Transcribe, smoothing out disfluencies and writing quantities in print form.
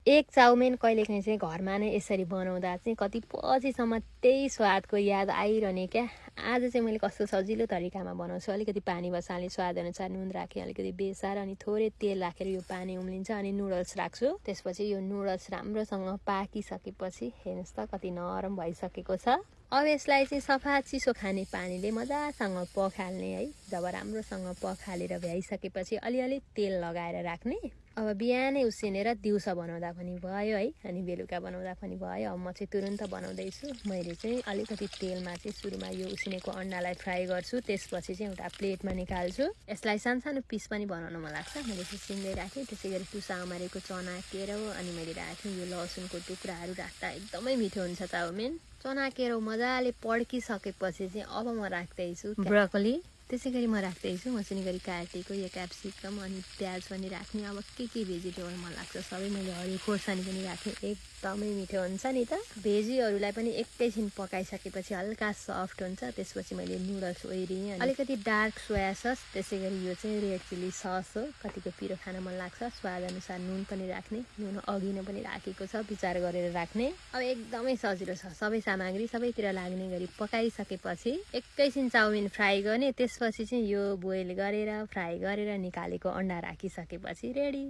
एक चाउमिन कहिलेकाहीँ चाहिँ घरमा नै यसरी बनाउँदा चाहिँ कति पछिसम्म त्यही स्वादको याद आइरहने क्या। आज चाहिँ मैले कस्तो सजिलो तरिकामा बनाउँछु। अलिकति पानी बसालेँ, स्वादअनुसार नुन राखेँ, अलिकति बेसार अनि थोरै तेल राखेर यो पानी उम्लिन्छ अनि नुडल्स राख्छु। त्यसपछि यो नुडल्स राम्रोसँग पाकिसकेपछि हेर्नुहोस् त कति नरम भइसकेको छ। अब यसलाई चाहिँ सफा चिसो खाने पानीले मजासँग पखाल्ने है। जब राम्रोसँग पखालेर भ्याइसकेपछि अलिअलि तेल लगाएर राख्ने। अब बिहानै उसिनेर दिउँसो बनाउँदा पनि भयो है, अनि बेलुका बनाउँदा पनि भयो। अब म चाहिँ तुरुन्त बनाउँदैछु। मैले चाहिँ अलिकति तेलमा चाहिँ सुरुमा यो उसिनेको अन्डालाई फ्राई गर्छु, त्यसपछि चाहिँ एउटा प्लेटमा निकाल्छु। यसलाई सानो पिस पनि बनाउन मन लाग्छ। मैले सिस्सिँदै राखेँ। त्यसै गरी टुसा उमारेको चना केरो अनि मैले राखेँ यो लसुनको टुक्राहरू राख्दा एकदमै मिठो हुन्छ चाउमिन। चना केरो मजाले पड्किसकेपछि चाहिँ अब म राख्दैछु ब्रोकोली। त्यसै गरी म राख्दैछु मसिनो गरी काटेको यो क्याप्सिकम अनि प्याज पनि राख्ने। अब के भेजिटेबल मन लाग्छ सबै मैले हरियो खोर्सानी पनि राखेँ। एकदमै मिठो हुन्छ नि त। भेजीहरूलाई पनि एकैछिन पकाइसकेपछि हल्का सफ्ट हुन्छ। त्यसपछि मैले नुडल्स ओइरिएँ। अलिकति डार्क सोया सस, त्यसै गरी यो चाहिँ रेड चिली सस हो। कतिको पिरो खान मन लाग्छ, स्वादअनुसार नुन पनि राख्ने। नुन अघि नै पनि राखेको छ, विचार गरेर राख्ने। अब एकदमै सजिलो छ। सबै सामग्री सबैतिर लाग्ने गरी पकाइसकेपछि एकैछिन चाउमिन फ्राई गर्ने। त्यसपछि चाहिँ यो बोइल गरेर फ्राई गरेर निकालेको अन्डा राखिसकेपछि रेडी।